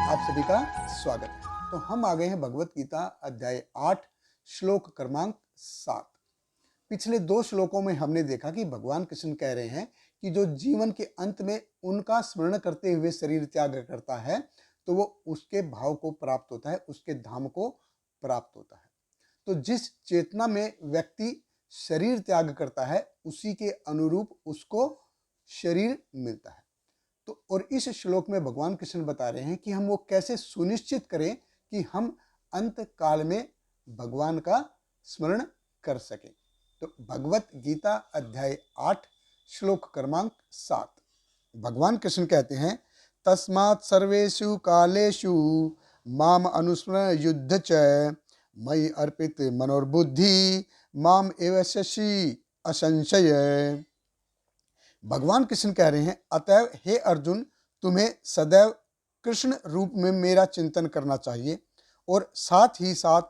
आप सभी का स्वागत है। तो हम आ गए हैं भगवत गीता अध्याय 8 श्लोक क्रमांक 7। पिछले 2 श्लोकों में हमने देखा कि भगवान कृष्ण कह रहे हैं कि जो जीवन के अंत में उनका स्मरण करते हुए शरीर त्याग करता है तो वो उसके भाव को प्राप्त होता है, उसके धाम को प्राप्त होता है। तो जिस चेतना में व्यक्ति शरीर त्याग करता है उसी के अनुरूप उसको शरीर मिलता है। तो और इस श्लोक में भगवान कृष्ण बता रहे हैं कि हम वो कैसे सुनिश्चित करें कि हम अंत काल में भगवान का स्मरण कर सकें। तो भगवत गीता अध्याय 8 श्लोक क्रमांक 7 भगवान कृष्ण कहते हैं, तस्मात् सर्वेषु कालेषु माम अनुस्मर युद्ध च मयि अर्पित मनोर्बुद्धि माम एव शशि असंशय। भगवान कृष्ण कह रहे हैं, अतएव हे अर्जुन, तुम्हें सदैव कृष्ण रूप में मेरा चिंतन करना चाहिए और साथ ही साथ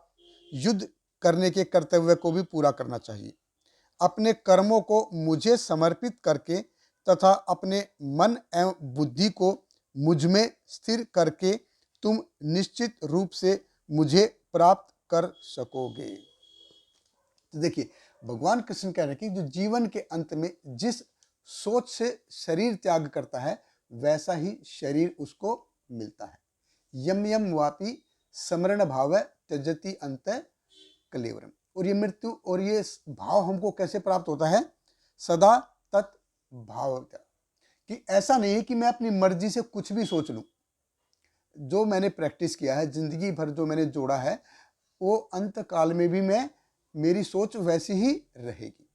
युद्ध करने के कर्तव्य को भी पूरा करना चाहिए। अपने कर्मों को मुझे समर्पित करके तथा अपने मन एवं बुद्धि को मुझ में स्थिर करके तुम निश्चित रूप से मुझे प्राप्त कर सकोगे। तो देखिए, भगवान कृष्ण कह रहे हैं कि जो जीवन के अंत में जिस सोच से शरीर त्याग करता है वैसा ही शरीर उसको मिलता है। यम यम वापी स्मरण भाव त्यजति अंत कलेवरम। और ये मृत्यु और ये भाव हमको कैसे प्राप्त होता है? सदा तत् भाव, कि ऐसा नहीं है कि मैं अपनी मर्जी से कुछ भी सोच लूं। जो मैंने प्रैक्टिस किया है, जिंदगी भर जो मैंने जोड़ा है, वो अंत काल में भी मेरी सोच वैसी ही रहेगी।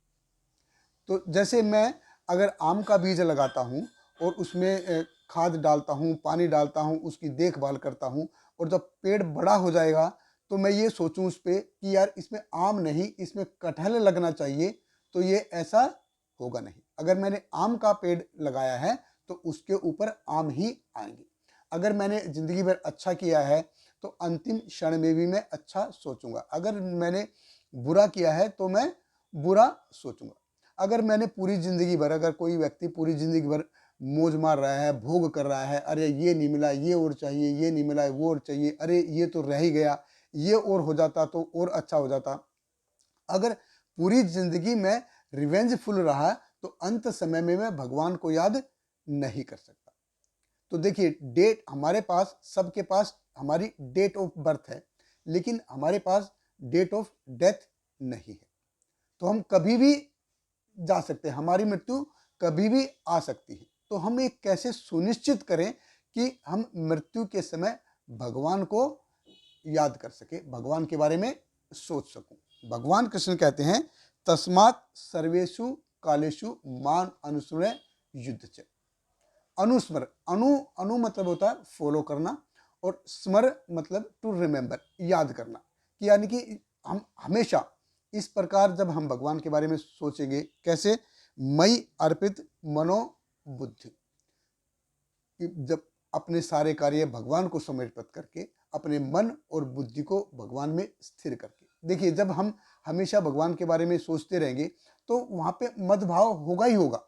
तो जैसे मैं अगर आम का बीज लगाता हूँ और उसमें खाद डालता हूँ, पानी डालता हूँ, उसकी देखभाल करता हूँ, और जब पेड़ बड़ा हो जाएगा तो मैं ये सोचूं उस पर कि यार इसमें आम नहीं, इसमें कटहल लगना चाहिए, तो ये ऐसा होगा नहीं। अगर मैंने आम का पेड़ लगाया है तो उसके ऊपर आम ही आएंगे। अगर मैंने जिंदगी भर अच्छा किया है तो अंतिम क्षण में भी मैं अच्छा सोचूंगा। अगर मैंने बुरा किया है तो मैं बुरा सोचूंगा। अगर मैंने पूरी जिंदगी भर, अगर कोई व्यक्ति पूरी जिंदगी भर मौज मार रहा है, भोग कर रहा है, अरे ये नहीं मिला, ये और चाहिए, ये नहीं मिला, वो और चाहिए, अरे ये तो रह ही गया, ये और हो जाता तो और अच्छा हो जाता। अगर पूरी जिंदगी में रिवेंजफुल रहा तो अंत समय में मैं भगवान को याद नहीं कर सकता। तो देखिए, डेट हमारे पास, सबके पास हमारी डेट ऑफ बर्थ है, लेकिन हमारे पास डेट ऑफ डेथ नहीं है। तो हम कभी भी जा सकते हैं, हमारी मृत्यु कभी भी आ सकती है। तो हम ये कैसे सुनिश्चित करें कि हम मृत्यु के समय भगवान को याद कर सके, भगवान के बारे में सोच सकूं। भगवान कृष्ण कहते हैं, तस्मात् सर्वेषु कालेषु मान अनुस्मर युद्ध च। अनुस्मर, अनु मतलब होता है फॉलो करना, और स्मर मतलब टू रिमेंबर, याद करना। कि यानी कि हम हमेशा इस प्रकार जब हम भगवान के बारे में सोचेंगे, कैसे? मई अर्पित मनो बुद्धि, जब अपने सारे कार्य भगवान को समर्पित करके, अपने मन और बुद्धि को भगवान में स्थिर करके। देखिए, जब हम हमेशा भगवान के बारे में सोचते रहेंगे तो वहां पे मदभाव होगा ही होगा,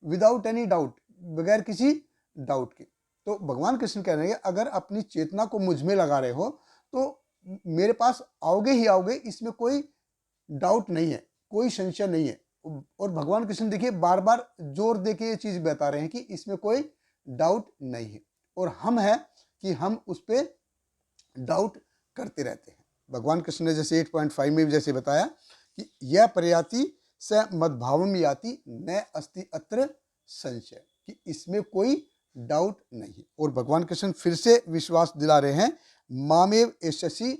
विदाउट एनी डाउट, बगैर किसी डाउट के। तो भगवान कृष्ण कह रहे हैं, अगर अपनी चेतना को मुझ में लगा रहे हो तो मेरे पास आओगे ही आओगे, इसमें कोई डाउट नहीं है, कोई संशय नहीं है। और भगवान कृष्ण देखिए बार बार जोर देके ये चीज बता रहे हैं कि इसमें कोई डाउट नहीं है, और हम हैं कि हम उस पर डाउट करते रहते हैं। भगवान कृष्ण ने जैसे 8.5 में जैसे बताया कि यह प्रयाति स मद्भावम याति न अस्ति अत्र संशय, कि इसमें कोई डाउट नहीं है। और भगवान कृष्ण फिर से विश्वास दिला रहे हैं, मामेव एषसि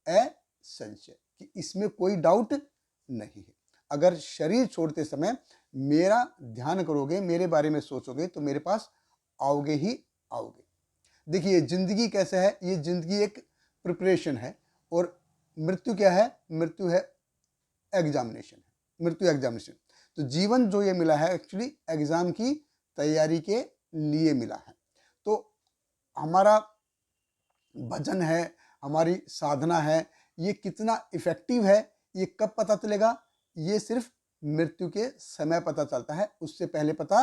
असंशय, कि इसमें कोई डाउट नहीं है। अगर शरीर छोड़ते समय मेरा ध्यान करोगे, मेरे बारे में सोचोगे, तो मेरे पास आओगे ही आओगे। देखिए, जिंदगी कैसा है? ये जिंदगी एक प्रिपरेशन है, और मृत्यु क्या है? मृत्यु है एग्जामिनेशन, मृत्यु एग्जामिनेशन। तो जीवन जो ये मिला है एक्चुअली एग्जाम की तैयारी के लिए मिला है। तो हमारा भजन है, हमारी साधना है, ये कितना इफेक्टिव है ये कब पता चलेगा? ये सिर्फ मृत्यु के समय पता चलता है, उससे पहले पता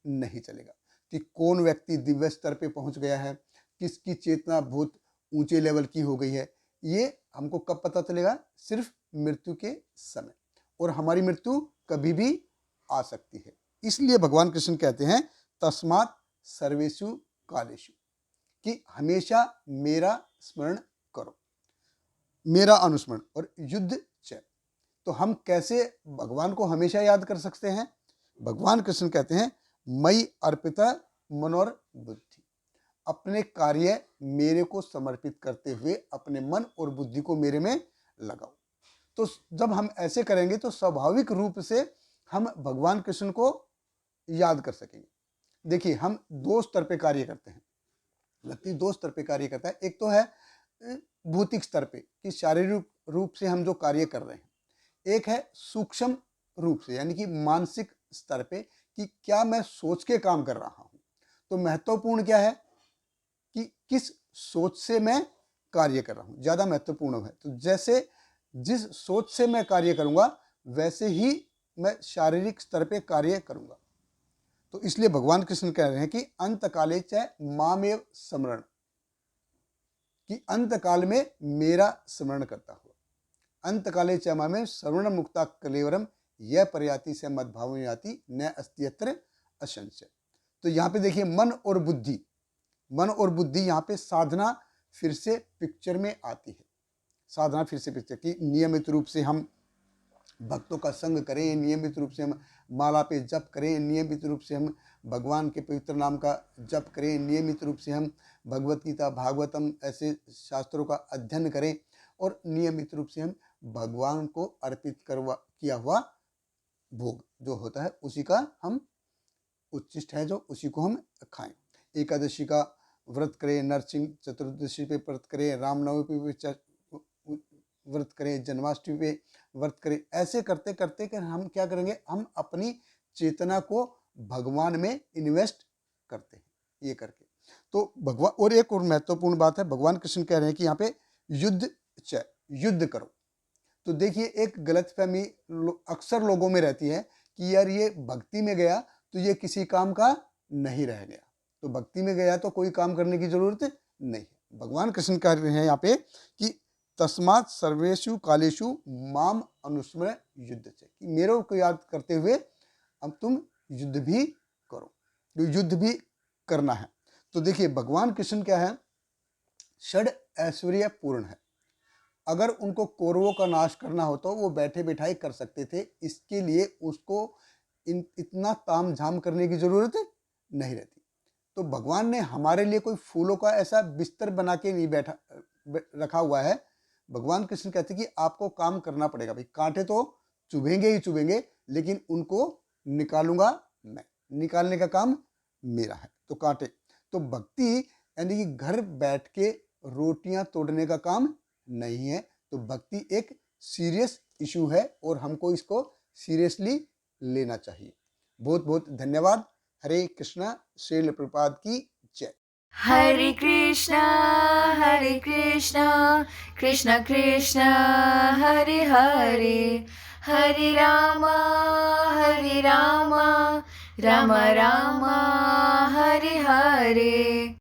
नहीं चलेगा। कि कौन व्यक्ति दिव्य स्तर पे पहुंच गया है, किसकी चेतना बहुत ऊंचे लेवल की हो गई है, ये हमको कब पता चलेगा? सिर्फ मृत्यु के समय। और हमारी मृत्यु कभी भी आ सकती है। इसलिए भगवान कृष्ण कहते हैं तस्मात् सर्वेषु कालेषु, कि हमेशा मेरा स्मरण करो, मेरा अनुस्मरण। और युद्ध च, तो हम कैसे भगवान को हमेशा याद कर सकते हैं? भगवान कृष्ण कहते हैं मयि अर्पिता मनोर बुद्धि, अपने कार्य मेरे को समर्पित करते हुए अपने मन और बुद्धि को मेरे में लगाओ। तो जब हम ऐसे करेंगे तो स्वाभाविक रूप से हम भगवान कृष्ण को याद कर सकेंगे। देखिए, हम दो स्तर पे कार्य करते हैं, व्यक्ति दो स्तर पे कार्य करता है। एक तो है भौतिक स्तर पे, कि शारीरिक रूप से हम जो कार्य कर रहे हैं। एक है सूक्ष्म रूप से, यानी कि मानसिक स्तर पे, कि क्या मैं सोच के काम कर रहा हूं। तो महत्वपूर्ण क्या है कि किस सोच से मैं कार्य कर रहा हूं, ज्यादा महत्वपूर्ण है। तो जैसे जिस सोच से मैं कार्य करूंगा वैसे ही मैं शारीरिक स्तर पे कार्य करूंगा। तो इसलिए भगवान कृष्ण कह रहे हैं कि अंत काले च मामेव स्मरण, कि अंत काल में मेरा स्मरण करता हुआ। अंत काले च मामेव श्रवण मुक्ता कलेवरम यह प्रयाति से मद्भाव में आती न अस्त्यत्र असंशय। तो यहाँ पे देखिए मन और बुद्धि, मन और बुद्धि यहाँ पे साधना फिर से पिक्चर में आती है। साधना फिर से पिक्चर की, नियमित रूप से हम भक्तों का संग करें, नियमित रूप से हम माला पे जप करें, नियमित रूप से हम भगवान के पवित्र नाम का जप करें, नियमित रूप से हम भगवत गीता भागवतम ऐसे शास्त्रों का अध्ययन करें, और नियमित रूप से हम भगवान को अर्पित किया हुआ भोग जो होता है उसी का हम उच्चिष्ट है जो उसी को हम खाएं। एकादशी का व्रत करें, नरसिंह चतुर्दशी पे व्रत करें, रामनवमी पे व्रत करें, जन्माष्टमी पे व्रत करें। ऐसे करते करते कर हम क्या करेंगे, हम अपनी चेतना को भगवान में इन्वेस्ट करते हैं ये करके। तो भगवान, और एक और महत्वपूर्ण बात है, भगवान कृष्ण कह रहे हैं कि यहाँ पे युद्ध च, युद्ध करो। तो देखिए, एक गलतफहमी अक्सर लोगों में रहती है कि यार ये भक्ति में गया तो ये किसी काम का नहीं रह गया, तो भक्ति में गया तो कोई काम करने की जरूरत नहीं है। भगवान कृष्ण कह रहे हैं यहाँ पे कि तस्मात् सर्वेषु कालेषु माम अनुस्मर युद्ध से, कि मेरे को याद करते हुए अब तुम युद्ध भी करो, तो युद्ध भी करना है। तो देखिए, भगवान कृष्ण क्या है, षड ऐश्वर्य पूर्ण है। अगर उनको कौरवों का नाश करना हो तो वो बैठे बैठाए कर सकते थे, इसके लिए उसको इतना ताम झाम करने की जरूरत नहीं रहती। तो भगवान ने हमारे लिए कोई फूलों का ऐसा बिस्तर बना के नहीं रखा हुआ है। भगवान कृष्ण कहते कि आपको काम करना पड़ेगा भाई, कांटे तो चुभेंगे ही चुभेंगे, लेकिन उनको निकालूंगा मैं, निकालने का काम मेरा है। तो कांटे, तो भक्ति यानी कि घर बैठ के रोटियां तोड़ने का काम नहीं है। तो भक्ति एक सीरियस इशू है और हमको इसको सीरियसली लेना चाहिए। बहुत बहुत धन्यवाद। हरे कृष्णा। श्रील प्रभुपाद की जय। हरे कृष्णा कृष्ण कृष्ण हरे हरे, हरे रामा राम राम हरे हरे।